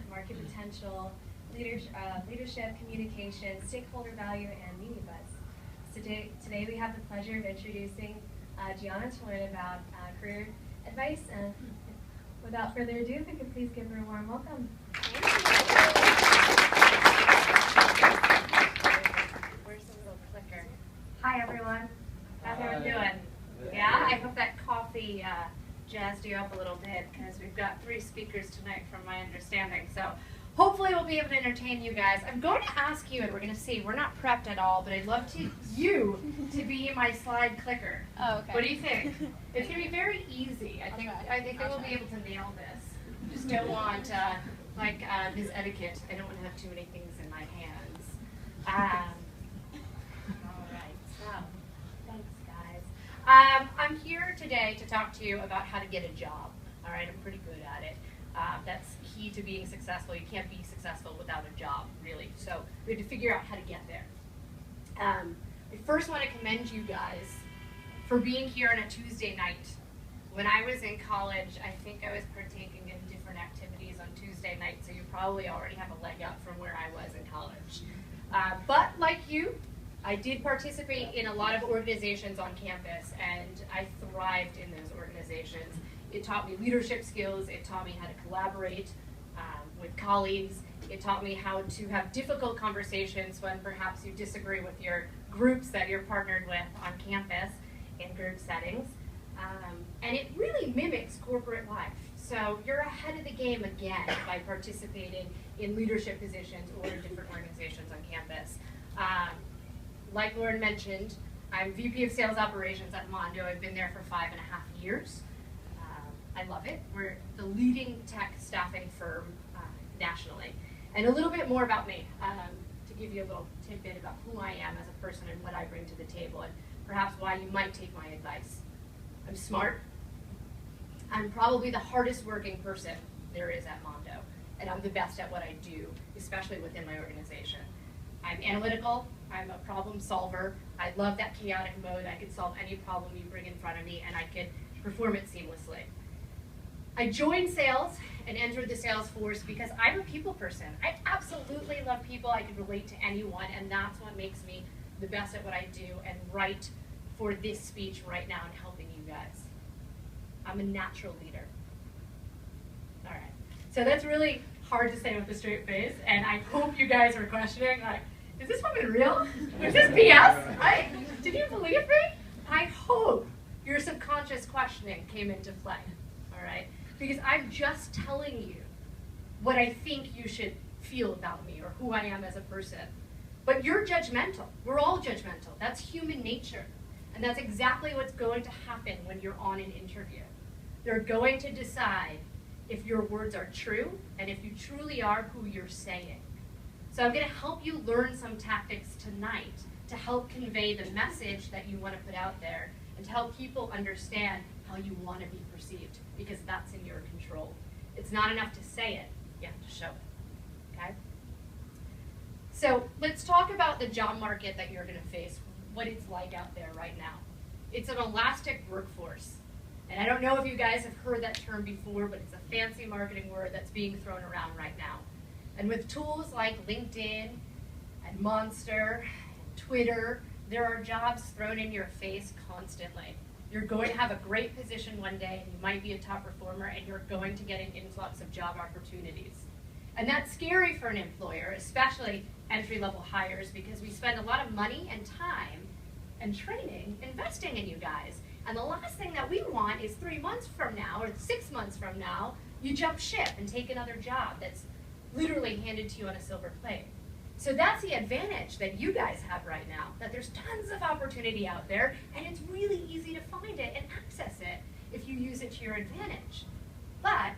market potential, leadership, communication, stakeholder value, and media buzz. Today we have the pleasure of introducing Gianna to learn about career advice. And without further ado, if we could please give her a warm welcome. Where's the little clicker? Hi everyone. How's everyone doing? Yeah, I hope that coffee jazzed you up a little bit, because we've got 3 speakers tonight from my understanding. So hopefully we'll be able to entertain you guys. I'm going to ask you, and we're going to see, we're not prepped at all, but I'd love you to be my slide clicker. Oh, okay. What do you think? It's going to be very easy. I think that we'll be able to nail this. Just don't want, like Ms. Etiquette, I don't want to have too many things in my hands. All right, so thanks guys. I'm here today to talk to you about how to get a job. All right, I'm pretty good at it. That's key to being successful. You can't be successful without a job, really. So we have to figure out how to get there. I first want to commend you guys for being here on a Tuesday night. When I was in college, I think I was partaking in different activities on Tuesday night, so you probably already have a leg up from where I was in college. But like you, I did participate in a lot of organizations on campus, and I thrived in those organizations. It taught me leadership skills. It taught me how to collaborate with colleagues. It taught me how to have difficult conversations when perhaps you disagree with your groups that you're partnered with on campus in group settings. And it really mimics corporate life. So you're ahead of the game again by participating in leadership positions or in different organizations on campus. Like Lauren mentioned, I'm VP of Sales Operations at Mondo. I've been there for 5.5 years. I love it. We're the leading tech staffing firm nationally. And a little bit more about me, to give you a little tidbit about who I am as a person and what I bring to the table, and perhaps why you might take my advice. I'm smart. I'm probably the hardest working person there is at Mondo, and I'm the best at what I do, especially within my organization. I'm analytical. I'm a problem solver. I love that chaotic mode. I could solve any problem you bring in front of me, and I could perform it seamlessly. I joined sales and entered the sales force because I'm a people person. I absolutely love people. I can relate to anyone, and that's what makes me the best at what I do and right for this speech right now and helping you guys. I'm a natural leader. All right. So that's really hard to say with a straight face, and I hope you guys are questioning, like, is this woman real? Is this BS? Right? Did you believe me? I hope your subconscious questioning came into play. All right? Because I'm just telling you what I think you should feel about me or who I am as a person. But you're judgmental. We're all judgmental. That's human nature. And that's exactly what's going to happen when you're on an interview. They're going to decide if your words are true and if you truly are who you're saying. So I'm going to help you learn some tactics tonight to help convey the message that you want to put out there and to help people understand how you want to be perceived, because that's in your control. It's not enough to say it, you have to show it, okay? So let's talk about the job market that you're going to face, what it's like out there right now. It's an elastic workforce. And I don't know if you guys have heard that term before, but it's a fancy marketing word that's being thrown around right now. And with tools like LinkedIn and Monster and Twitter, there are jobs thrown in your face constantly. You're going to have a great position one day, and you might be a top performer, and you're going to get an influx of job opportunities. And that's scary for an employer, especially entry-level hires, because we spend a lot of money and time and training investing in you guys. And the last thing that we want is 3 months from now or 6 months from now, you jump ship and take another job that's literally handed to you on a silver plate. So that's the advantage that you guys have right now, that there's tons of opportunity out there, and it's really easy to find it and access it if you use it to your advantage. But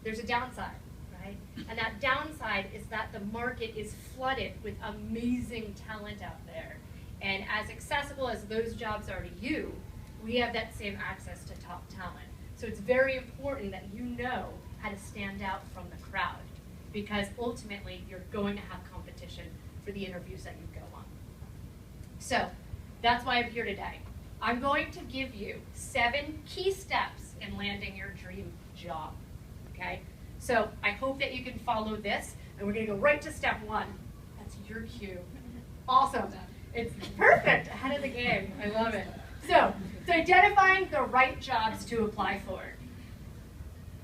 there's a downside, right? And that downside is that the market is flooded with amazing talent out there. And as accessible as those jobs are to you, we have that same access to top talent. So it's very important that you know how to stand out from the crowd, because ultimately you're going to have competition for the interviews that you go on. So that's why I'm here today. I'm going to give you 7 key steps in landing your dream job, okay? So I hope that you can follow this, and we're gonna go right to step one. That's your cue. Awesome. It's perfect, ahead of the game. I love it. So it's identifying the right jobs to apply for.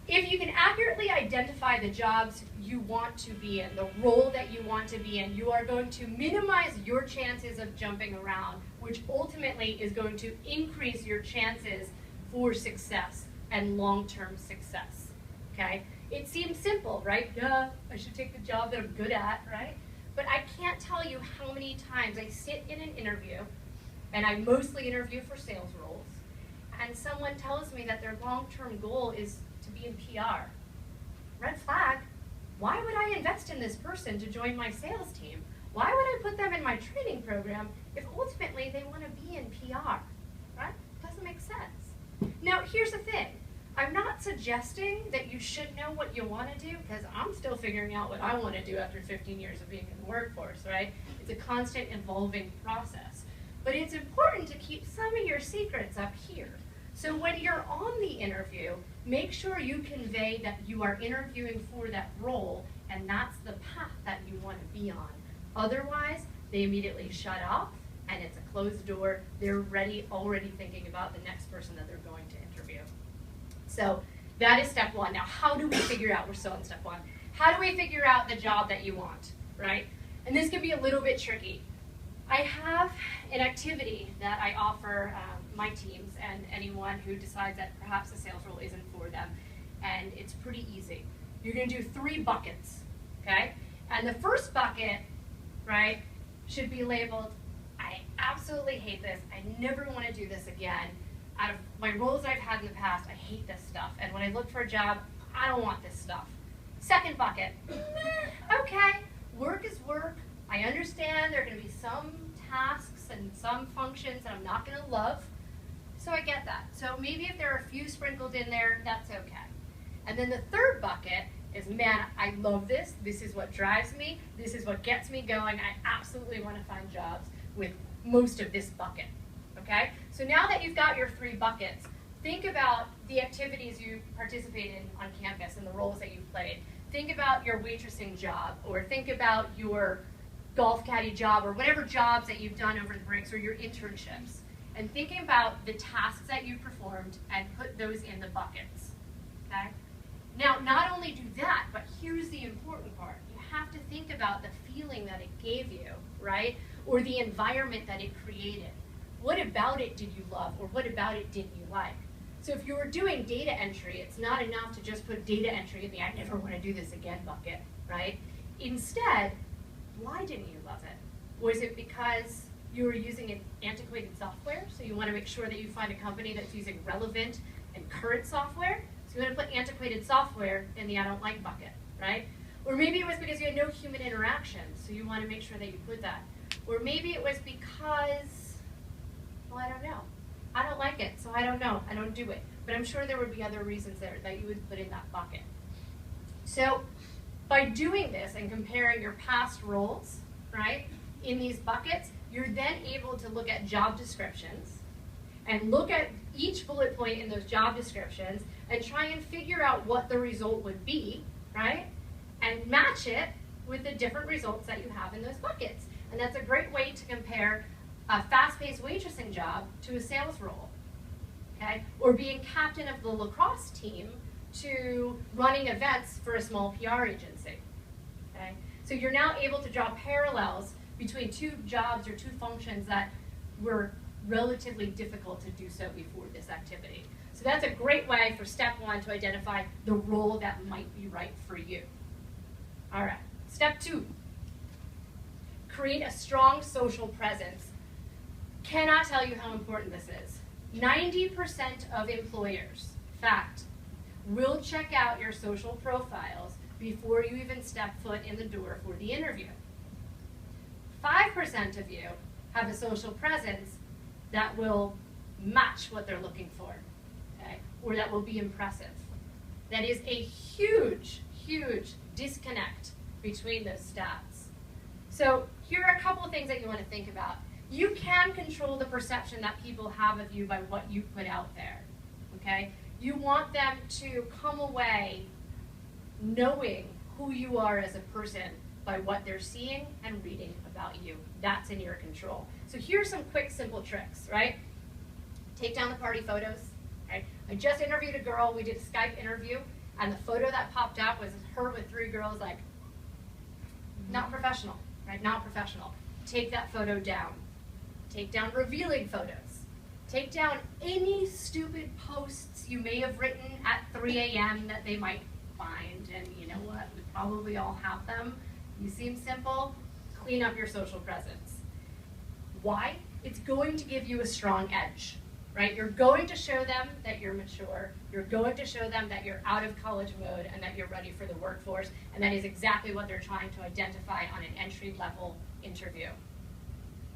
If you can accurately identify the jobs you want to be in, the role that you want to be in, you are going to minimize your chances of jumping around, which ultimately is going to increase your chances for success and long-term success, okay? It seems simple, right? Yeah, I should take the job that I'm good at, right? But I can't tell you how many times I sit in an interview, and I mostly interview for sales roles, and someone tells me that their long-term goal is to be in PR. Red flag. Why would I invest in this person to join my sales team? Why would I put them in my training program if ultimately they want to be in PR, right? Doesn't make sense. Now, here's the thing. I'm not suggesting that you should know what you want to do, because I'm still figuring out what I want to do after 15 years of being in the workforce, right? It's a constant evolving process. But it's important to keep some of your secrets up here. So when you're on the interview, make sure you convey that you are interviewing for that role, and that's the path that you want to be on. Otherwise, they immediately shut off, and it's a closed door. They're already thinking about the next person that they're going to interview. So that is step one. Now, how do we figure out, we're still on step one, how do we figure out the job that you want, right? And this can be a little bit tricky. I have an activity that I offer my teams and anyone who decides that perhaps a sales role isn't for them, and it's pretty easy. You're going to do 3 buckets, okay? And the first bucket, right, should be labeled, I absolutely hate this, I never want to do this again. Out of my roles I've had in the past, I hate this stuff, and when I look for a job, I don't want this stuff. Second bucket, okay, work is work. I understand there are going to be some tasks and some functions that I'm not going to love, so I get that. So maybe if there are a few sprinkled in there, that's okay. And then the third bucket is, man, I love this. This is what drives me. This is what gets me going. I absolutely want to find jobs with most of this bucket, okay? So now that you've got your 3 buckets, think about the activities you participate in on campus and the roles that you've played. Think about your waitressing job, or think about your golf caddy job, or whatever jobs that you've done over the breaks, or your internships. And thinking about the tasks that you performed and put those in the buckets, okay? Now, not only do that, but here's the important part. You have to think about the feeling that it gave you, right? Or the environment that it created. What about it did you love, or what about it didn't you like? So if you were doing data entry, it's not enough to just put data entry in the I never want to do this again bucket, right? Instead, why didn't you love it? Was it because you were using an antiquated software, so you want to make sure that you find a company that's using relevant and current software? So you want to put antiquated software in the I don't like bucket, right? Or maybe it was because you had no human interaction, so you want to make sure that you put that. Or maybe it was because, well, I don't know. I don't like it, so I don't know. I don't do it. But I'm sure there would be other reasons there that you would put in that bucket. So by doing this and comparing your past roles, right, in these buckets, you're then able to look at job descriptions and look at each bullet point in those job descriptions and try and figure out what the result would be, right, and match it with the different results that you have in those buckets. And that's a great way to compare a fast-paced waitressing job to a sales role, okay, or being captain of the lacrosse team to running events for a small PR agency, okay? So you're now able to draw parallels between 2 jobs or 2 functions that were relatively difficult to do so before this activity. So that's a great way for step 1 to identify the role that might be right for you. All right, step 2, create a strong social presence. Cannot tell you how important this is. 90% of employers, fact, will check out your social profiles before you even step foot in the door for the interview. 5% of you have a social presence that will match what they're looking for, okay, or that will be impressive. That is a huge, huge disconnect between those stats. So here are a couple of things that you want to think about. You can control the perception that people have of you by what you put out there, okay? You want them to come away knowing who you are as a person by what they're seeing and reading about you. That's in your control. So here's some quick, simple tricks, right? Take down the party photos, right? I just interviewed a girl, we did a Skype interview, and the photo that popped up was her with 3 girls, like, not professional, right? Not professional. Take that photo down. Take down revealing photos. Take down any stupid posts you may have written at 3 a.m. that they might find, and you know what? We probably all have them. You seem simple. Clean up your social presence. Why? It's going to give you a strong edge, right? You're going to show them that you're mature. You're going to show them that you're out of college mode and that you're ready for the workforce, and that is exactly what they're trying to identify on an entry-level interview.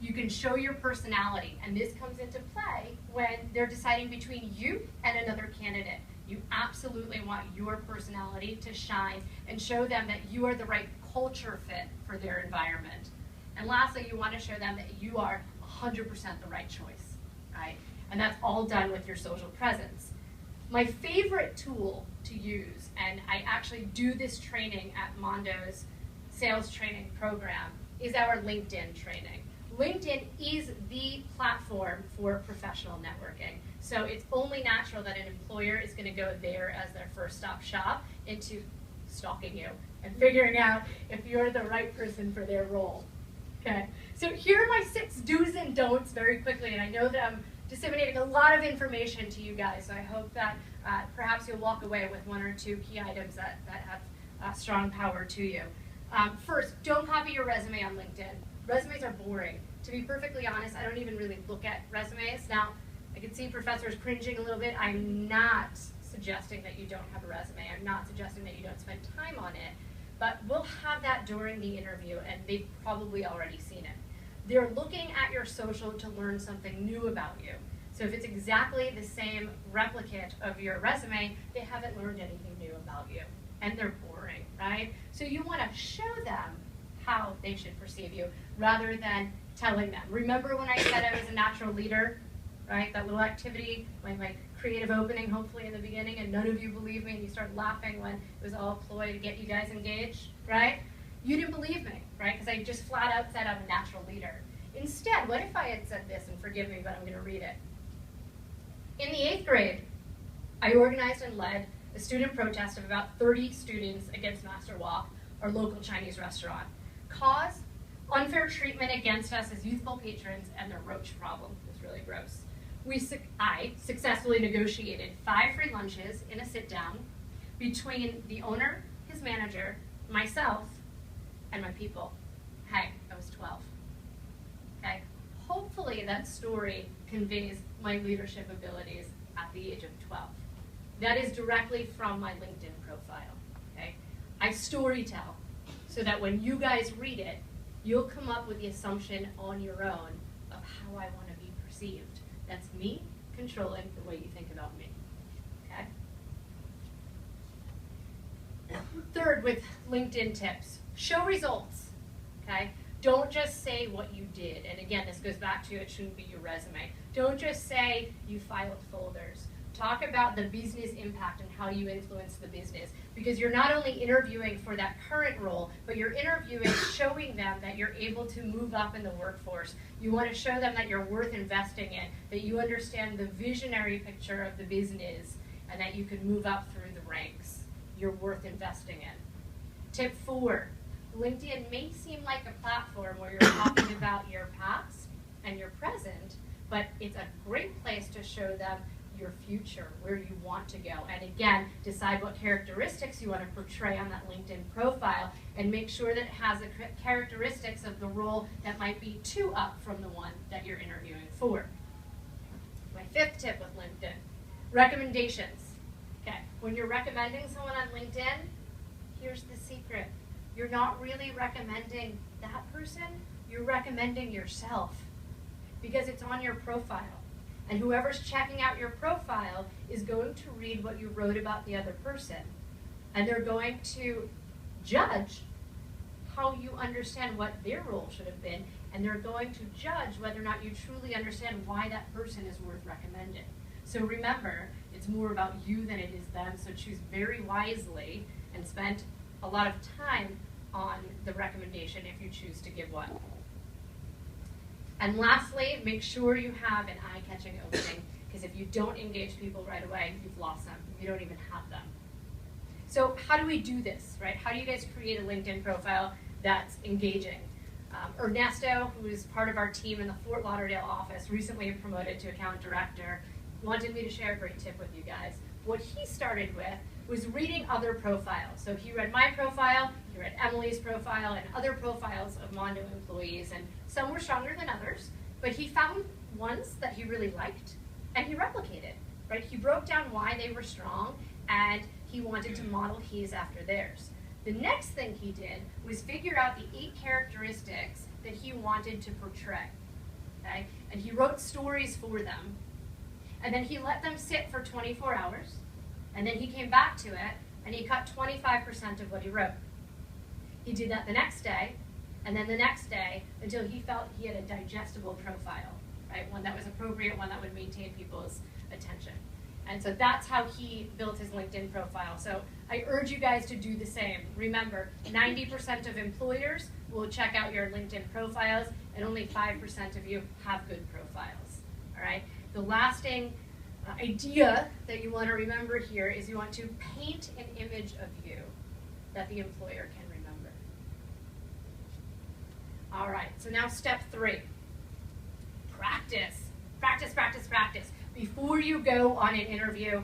You can show your personality, and this comes into play when they're deciding between you and another candidate. You absolutely want your personality to shine and show them that you are the right culture fit for their environment. And lastly, you want to show them that you are 100% the right choice, right? And that's all done with your social presence. My favorite tool to use, and I actually do this training at Mondo's sales training program, is our LinkedIn training. LinkedIn is the platform for professional networking. So it's only natural that an employer is going to go there as their first stop shop into stalking you and figuring out if you're the right person for their role. Okay, so here are my 6 do's and don'ts very quickly, and I know that I'm disseminating a lot of information to you guys, so I hope that perhaps you'll walk away with 1 or 2 key items that have strong power to you. First, don't copy your resume on LinkedIn. Resumes are boring. To be perfectly honest, I don't even really look at resumes. Now, I can see professors cringing a little bit. I'm not suggesting that you don't have a resume. I'm not suggesting that you don't spend time on it. But we'll have that during the interview, and they've probably already seen it. They're looking at your social to learn something new about you. So if it's exactly the same replicate of your resume, they haven't learned anything new about you. And they're boring, right? So you want to show them how they should perceive you rather than telling them. Remember when I said I was a natural leader, right? That little activity, my creative opening hopefully in the beginning, and none of you believed me and you started laughing when it was all a ploy to get you guys engaged, right? You didn't believe me, right? Because I just flat out said I'm a natural leader. Instead, what if I had said this, and forgive me, but I'm going to read it. In the 8th grade, I organized and led a student protest of about 30 students against Master Wok, our local Chinese restaurant. Cause? Unfair treatment against us as youthful patrons and the roach problem. It was really gross. I successfully negotiated 5 free lunches in a sit-down between the owner, his manager, myself, and my people. Hey, I was 12. Okay? Hopefully that story conveys my leadership abilities at the age of 12. That is directly from my LinkedIn profile. Okay? I storytell so that when you guys read it, you'll come up with the assumption on your own of how I want to be perceived. That's me controlling the way you think about me. Okay? Third, with LinkedIn tips, show results. Okay? Don't just say what you did. And again, this goes back to it shouldn't be your resume. Don't just say you filed folders. Talk about the business impact and how you influence the business. Because you're not only interviewing for that current role, but you're interviewing showing them that you're able to move up in the workforce. You want to show them that you're worth investing in, that you understand the visionary picture of the business, and that you can move up through the ranks. You're worth investing in. Tip 4, LinkedIn may seem like a platform where you're talking about your past and your present, but it's a great place to show them your future, where you want to go. And again, decide what characteristics you want to portray on that LinkedIn profile and make sure that it has the characteristics of the role that might be 2 up from the one that you're interviewing for. My 5th tip with LinkedIn, recommendations. Okay, when you're recommending someone on LinkedIn, here's the secret. You're not really recommending that person, you're recommending yourself because it's on your profile. And whoever's checking out your profile is going to read what you wrote about the other person. And they're going to judge how you understand what their role should have been. And they're going to judge whether or not you truly understand why that person is worth recommending. So remember, it's more about you than it is them. So choose very wisely and spent a lot of time on the recommendation if you choose to give one. And lastly, make sure you have an eye-catching opening, because if you don't engage people right away, you've lost them. You don't even have them. So how do we do this, right? How do you guys create a LinkedIn profile that's engaging? Ernesto, who is part of our team in the Fort Lauderdale office, recently promoted to account director, wanted me to share a great tip with you guys. What he started with was reading other profiles. So he read my profile, he read Emily's profile, and other profiles of Mondo employees, and some were stronger than others, but he found ones that he really liked, and he replicated, right? He broke down why they were strong, and he wanted to model his after theirs. The next thing he did was figure out the 8 characteristics that he wanted to portray, okay? And he wrote stories for them, and then he let them sit for 24 hours, and then he came back to it, and he cut 25% of what he wrote. He did that the next day, and then the next day, until he felt he had a digestible profile, right? One that was appropriate, one that would maintain people's attention. And so that's how he built his LinkedIn profile. So I urge you guys to do the same. Remember, 90% of employers will check out your LinkedIn profiles, and only 5% of you have good profiles, all right? The lasting idea that you want to remember here is you want to paint an image of you that the employer can remember. All right, so now step 3, practice. Practice, practice, practice. Before you go on an interview,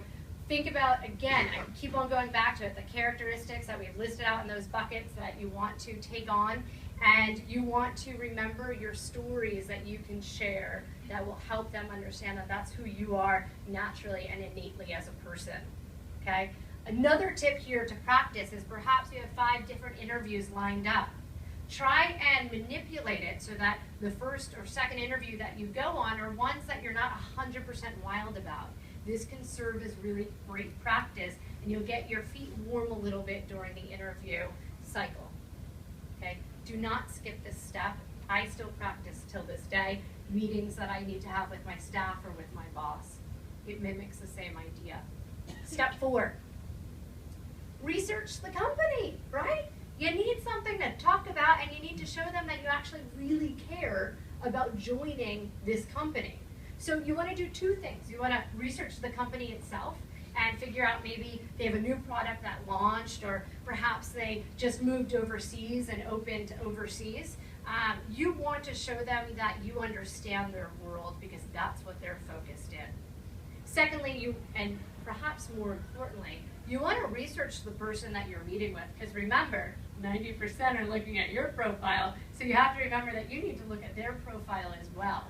think about, again, I keep on going back to it, the characteristics that we've listed out in those buckets that you want to take on, and you want to remember your stories that you can share that will help them understand that that's who you are naturally and innately as a person, okay? Another tip here to practice is perhaps you have 5 different interviews lined up. Try and manipulate it so that the first or second interview that you go on are ones that you're not 100% wild about. This can serve as really great practice, and you'll get your feet warm a little bit during the interview cycle, okay? Do not skip this step. I still practice till this day, meetings that I need to have with my staff or with my boss. It mimics the same idea. Step 4, research the company, right? You need something to talk about, and you need to show them that you actually really care about joining this company. So you want to do 2 things. You want to research the company itself and figure out maybe they have a new product that launched, or perhaps they just moved overseas and opened overseas. You want to show them that you understand their world, because that's what they're focused in. Secondly, and perhaps more importantly, you want to research the person that you're meeting with, because remember, 90% are looking at your profile, so you have to remember that you need to look at their profile as well,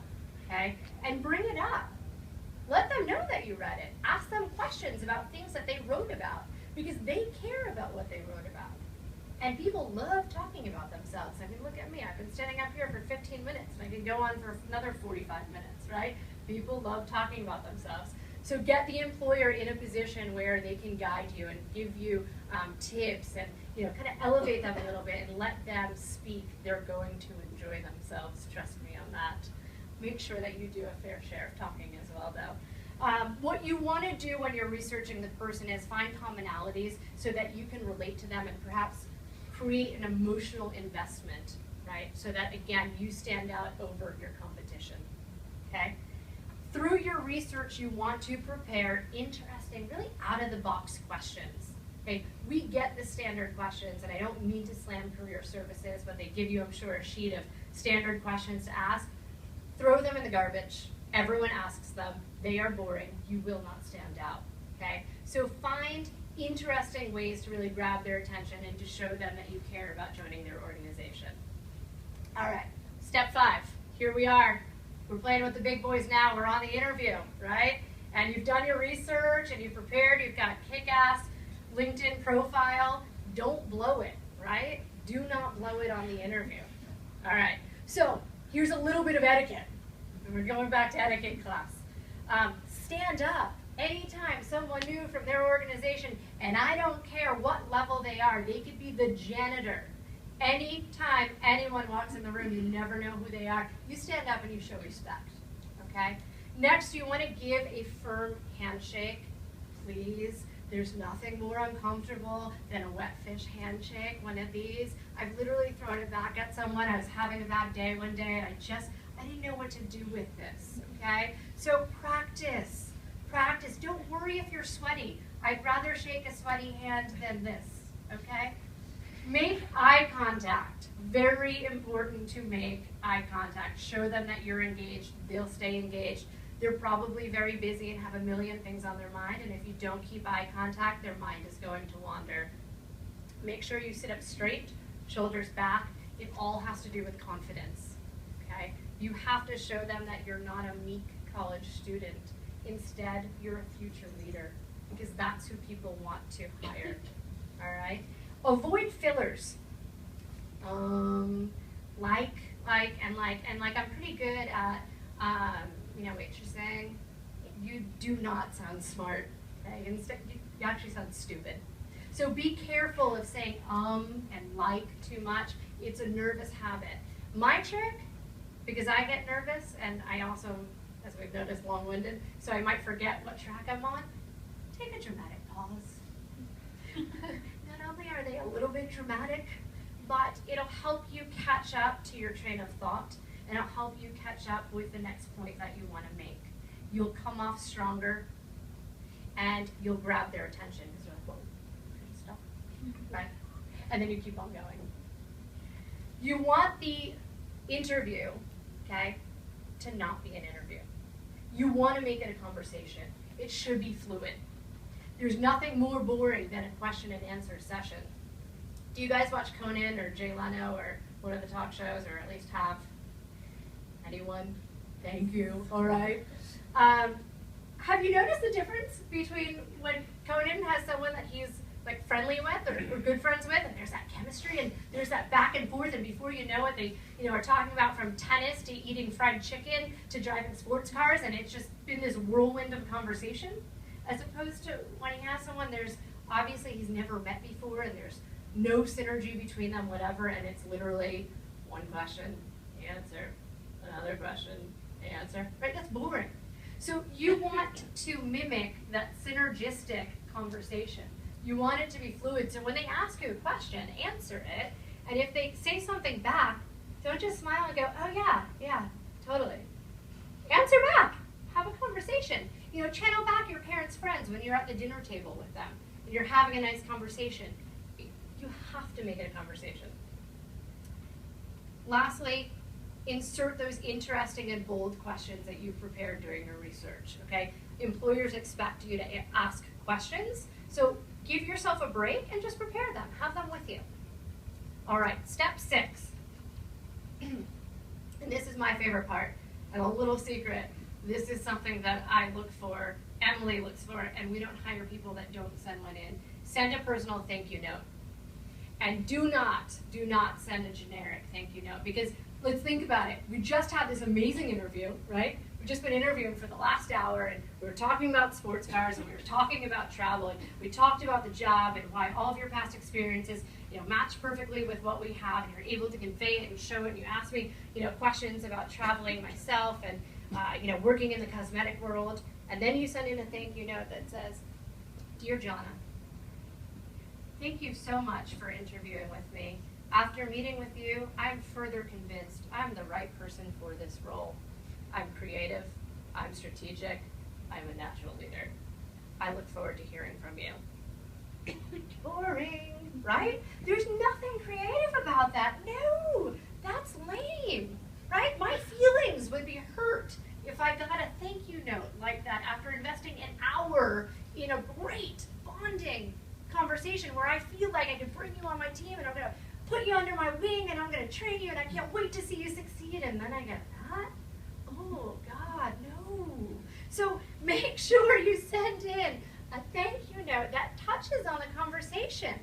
okay? And bring it up. Let them know that you read it. Ask them questions about things that they wrote about, because they care about what they wrote about. And people love talking about themselves. I mean, look at me. I've been standing up here for 15 minutes, and I can go on for another 45 minutes, right? People love talking about themselves. So get the employer in a position where they can guide you and give you tips, and kind of elevate them a little bit and let them speak. They're going to enjoy themselves. Trust me on that. Make sure that you do a fair share of talking as well, though. What you want to do when you're researching the person is find commonalities so that you can relate to them and perhaps create an emotional investment, right? So that, again, you stand out over your competition, okay? Through your research, you want to prepare interesting, really out-of-the-box questions. Okay, we get the standard questions, and I don't mean to slam career services, but they give you, I'm sure, a sheet of standard questions to ask. Throw them in the garbage. Everyone asks them. They are boring. You will not stand out, okay? So find interesting ways to really grab their attention and to show them that you care about joining their organization. All right, step 5. Here we are. We're playing with the big boys now. We're on the interview, right? And you've done your research, and you've prepared. You've got a kick-ass LinkedIn profile. Don't blow it, right? Do not blow it on the interview. All right, so here's a little bit of etiquette. We're going back to etiquette class. Stand up anytime someone new from their organization, and I don't care what level they are. They could be the janitor. Anytime anyone walks in the room, you never know who they are. You stand up and you show respect, okay? Next, you want to give a firm handshake, please. There's nothing more uncomfortable than a wet fish handshake, one of these. I've literally thrown it back at someone. I was having a bad day one day, and I didn't know what to do with this, okay? So practice, practice. Don't worry if you're sweaty. I'd rather shake a sweaty hand than this, okay? Make eye contact. Very important to make eye contact. Show them that you're engaged. They'll stay engaged. They're probably very busy and have a million things on their mind, and if you don't keep eye contact, their mind is going to wander. Make sure you sit up straight, shoulders back. It all has to do with confidence, okay? You have to show them that you're not a meek college student. Instead, you're a future leader, because that's who people want to hire, all right? Avoid fillers. Like, and I'm pretty good at, waitressing. You do not sound smart, okay? Instead, you actually sound stupid. So be careful of saying and like too much. It's a nervous habit. My trick, because I get nervous, and I also, as we've noticed, long-winded, so I might forget what track I'm on, take a dramatic pause. Not only are they a little bit dramatic, but it'll help you catch up to your train of thought, and it'll help you catch up with the next point that you want to make. You'll come off stronger, and you'll grab their attention, because they're like, whoa, stop, right? And then you keep on going. You want the interview, okay, to not be an interview. You want to make it a conversation. It should be fluid. There's nothing more boring than a question and answer session. Do you guys watch Conan or Jay Leno or one of the talk shows, or at least have? Anyone? Thank you. All right. Have you noticed the difference between when Conan has someone that he's like friendly with or good friends with, and there's that chemistry and there's that back and forth, and before you know it, they are talking about from tennis to eating fried chicken to driving sports cars, and it's just been this whirlwind of conversation, as opposed to when he has someone there's obviously he's never met before and there's no synergy between them, whatever, and it's literally one question, answer, another question, answer, right? That's boring. So you want to mimic that synergistic conversation. You want it to be fluid, so when they ask you a question, answer it, and if they say something back, don't just smile and go, oh yeah, totally. Answer back, have a conversation. Channel back your parents' friends when you're at the dinner table with them, and you're having a nice conversation. You have to make it a conversation. Lastly, insert those interesting and bold questions that you've prepared during your research, okay? Employers expect you to ask questions, so give yourself a break and just prepare them. Have them with you. All right, step 6. And this is my favorite part, and a little secret. This is something that I look for, Emily looks for, and we don't hire people that don't send one in. Send a personal thank you note. And do not send a generic thank you note, because let's think about it. We just had this amazing interview, right? We've just been interviewing for the last hour, and we were talking about sports cars, and we were talking about travel, and we talked about the job and why all of your past experiences, match perfectly with what we have, and you're able to convey it and show it. And you asked me, questions about traveling myself and, working in the cosmetic world. And then you send in a thank you note that says, Dear Gianna, thank you so much for interviewing with me. After meeting with you, I'm further convinced I'm the right person for this role. I'm creative, I'm strategic, I'm a natural leader. I look forward to hearing from you. Boring, right? There's nothing creative about that. No, that's lame, right? My feelings would be hurt if I got a thank you note like that after investing an hour in a great bonding conversation where I feel like I could bring you on my team and I'm going to put you under my wing and I'm going to train you and I can't wait to see you succeed, and then I get that? Oh, God, no. So make sure you send in a thank you note that touches on the conversation,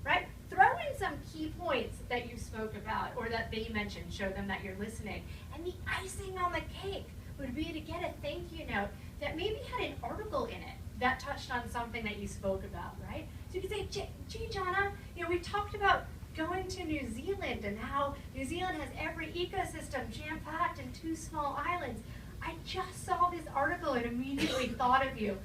right? Throw in some key points that you spoke about or that they mentioned. Show them that you're listening. And the icing on the cake would be to get a thank you note that maybe had an article in it that touched on something that you spoke about, right? So you could say, gee, Gianna, we talked about going to New Zealand and how New Zealand has every ecosystem jam-packed in 2 small islands. I just saw this article and immediately thought of you.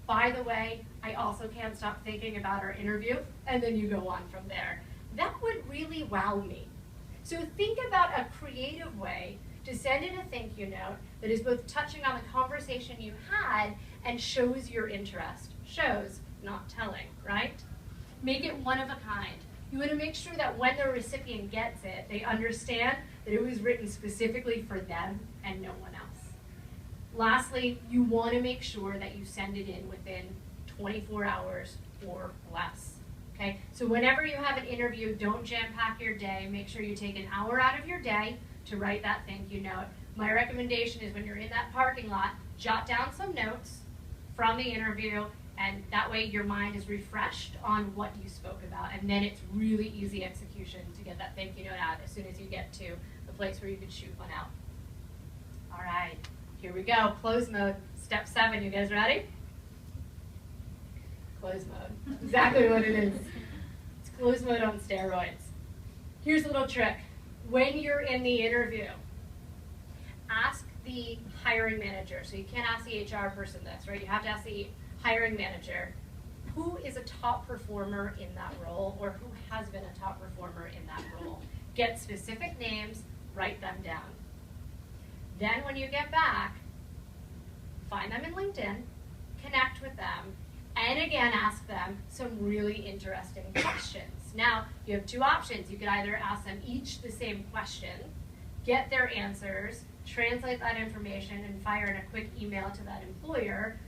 by the way, I also can't stop thinking about our interview, and then you go on from there. That would really wow me. So think about a creative way to send in a thank you note that is both touching on the conversation you had and shows your interest. Shows, not telling, right? Make it one of a kind. You want to make sure that when the recipient gets it, they understand that it was written specifically for them and no one else. Lastly, you want to make sure that you send it in within 24 hours or less. Okay? So whenever you have an interview, don't jam-pack your day. Make sure you take an hour out of your day to write that thank you note. My recommendation is when you're in that parking lot, jot down some notes from the interview, and that way your mind is refreshed on what you spoke about, and then it's really easy execution to get that thank you note out as soon as you get to the place where you can shoot one out. All right, here we go, close mode, step 7, you guys ready? Close mode, exactly what it is. It's close mode on steroids. Here's a little trick. When you're in the interview, ask the hiring manager. So you can't ask the HR person this, right? You have to ask the hiring manager, who is a top performer in that role, or who has been a top performer in that role. Get specific names, write them down. Then when you get back, find them in LinkedIn, connect with them, and again ask them some really interesting questions. Now, you have two options. You could either ask them each the same question, get their answers, translate that information, and fire in a quick email to that employer,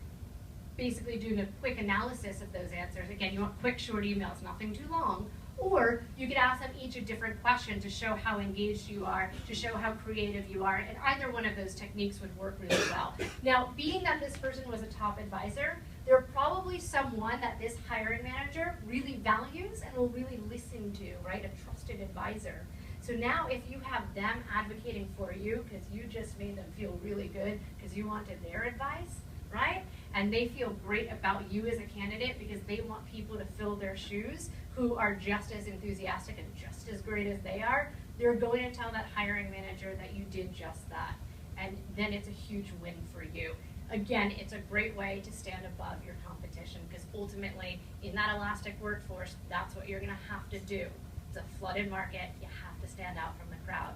basically doing a quick analysis of those answers. Again, you want quick, short emails, nothing too long. Or you could ask them each a different question to show how engaged you are, to show how creative you are, and either one of those techniques would work really well. Now, being that this person was a top advisor, they're probably someone that this hiring manager really values and will really listen to, right? A trusted advisor. So now if you have them advocating for you because you just made them feel really good because you wanted their advice, right? And they feel great about you as a candidate because they want people to fill their shoes who are just as enthusiastic and just as great as they are, they're going to tell that hiring manager that you did just that. And then it's a huge win for you. Again, it's a great way to stand above your competition because ultimately, in that elastic workforce, that's what you're going to have to do. It's a flooded market. You have to stand out from the crowd.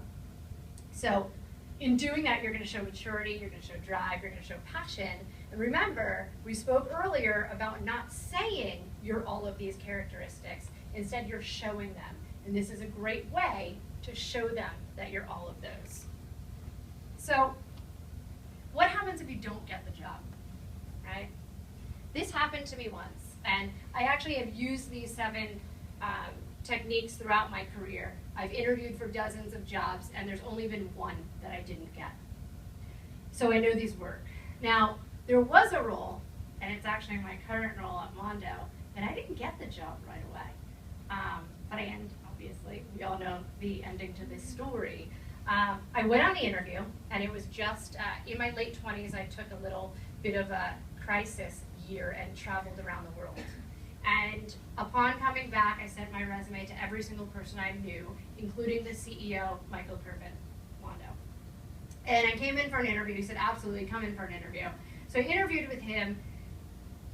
So in doing that, you're going to show maturity, you're going to show drive, you're going to show passion. And remember, we spoke earlier about not saying you're all of these characteristics. Instead, you're showing them. And this is a great way to show them that you're all of those. So what happens if you don't get the job, right? This happened to me once, and I actually have used these 7 techniques throughout my career. I've interviewed for dozens of jobs, and there's only been one that I didn't get. So I know these work. Now, there was a role, and it's actually my current role at Mondo, and I didn't get the job right away. But I ended, obviously, we all know the ending to this story. I went on the interview, and it was just in my late 20s, I took a little bit of a crisis year and traveled around the world. And upon coming back, I sent my resume to every single person I knew, including the CEO, Michael Kervin, Mondo. And I came in for an interview. He said, absolutely, come in for an interview. So I interviewed with him.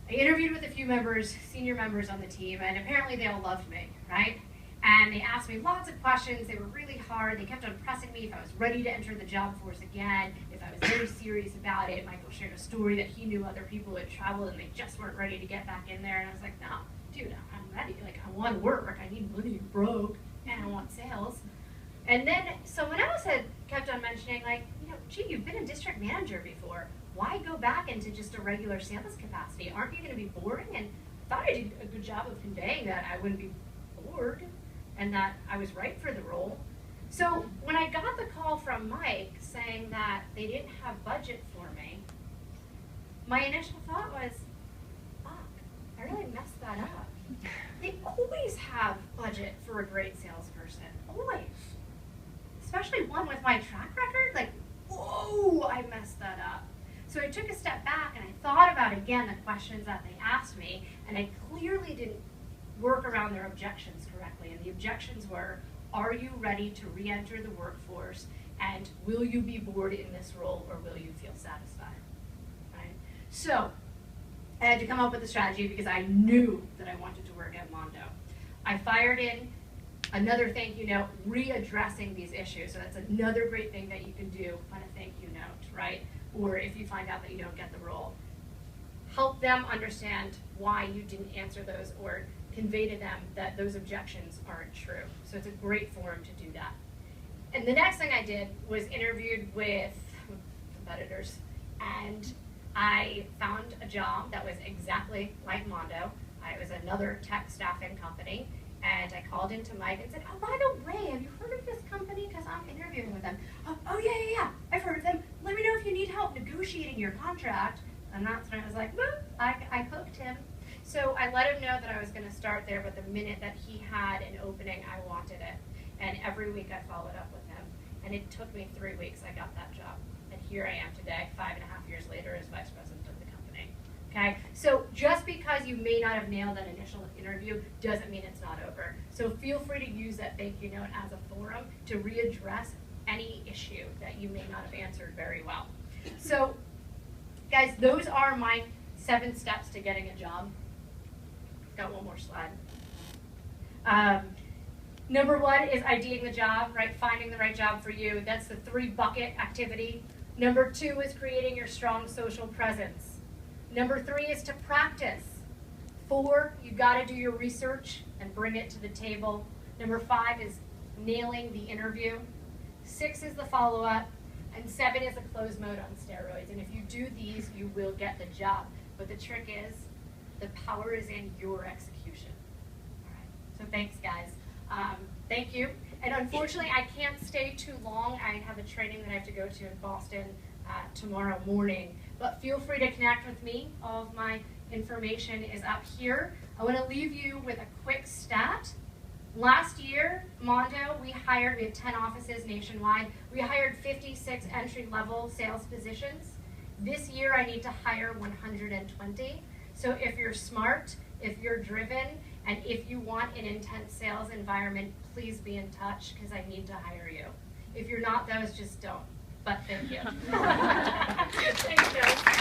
I interviewed with a few members, senior members on the team, and apparently they all loved me, right? And they asked me lots of questions. They were really hard. They kept on pressing me if I was ready to enter the job force again, if I was very serious about it. Michael shared a story that he knew other people who had traveled and they just weren't ready to get back in there. And I was like, no, dude, I'm ready. Like, I want to work. I need money. I'm broke. And I want sales. And then someone else had kept on mentioning, like, you know, gee, you've been a district manager before. Why go back into just a regular sales capacity? Aren't you going to be boring? And I thought I did a good job of conveying that I wouldn't be bored and that I was right for the role. So when I got the call from Mike saying that they didn't have budget for me, my initial thought was, fuck, I really messed that up. They always have budget for a great salesperson, always. Especially one with my track record, like, whoa, I messed that up. So I took a step back and I thought about, again, the questions that they asked me, and I clearly didn't work around their objections correctly. And the objections were, are you ready to re-enter the workforce, and will you be bored in this role, or will you feel satisfied? Right? So I had to come up with a strategy because I knew that I wanted to work at Mondo. I fired in another thank you note, readdressing these issues. So that's another great thing that you can do on a thank you note, right? Or if you find out that you don't get the role, help them understand why you didn't answer those, or convey to them that those objections aren't true. So it's a great forum to do that. And the next thing I did was interviewed with competitors, and I found a job that was exactly like Mondo. It was another tech staffing company, and I called into Mike and said, oh, by the way, have you heard of this company? Because I'm interviewing with them. Oh, yeah, I've heard of them. Let me know if you need help negotiating your contract. And that's when I was like, well, I hooked him. So I let him know that I was going to start there, but the minute that he had an opening, I wanted it. And every week I followed up with him. And it took me 3 weeks, I got that job. And here I am today, 5.5 years later, as vice president of the company. Okay? So just because you may not have nailed that initial interview doesn't mean it's not over. So feel free to use that thank you note as a forum to readdress any issue that you may not have answered very well. So, guys, those are my 7 steps to getting a job. Got one more slide. Number 1 is IDing the job, right? Finding the right job for you. That's the 3-bucket activity. Number 2 is creating your strong social presence. Number 3 is to practice. 4, you've got to do your research and bring it to the table. Number 5 is nailing the interview. 6 is the follow-up. And 7 is a closed mode on steroids. And if you do these, you will get the job. But the trick is, the power is in your execution. All right. So thanks, guys. Thank you. And unfortunately, I can't stay too long. I have a training that I have to go to in Boston tomorrow morning. But feel free to connect with me. All of my information is up here. I want to leave you with a quick stat. Last year, Mondo, we had 10 offices nationwide. We hired 56 entry-level sales positions. This year, I need to hire 120. So if you're smart, if you're driven, and if you want an intense sales environment, please be in touch, because I need to hire you. If you're not those, just don't. But thank you. Thanks, guys.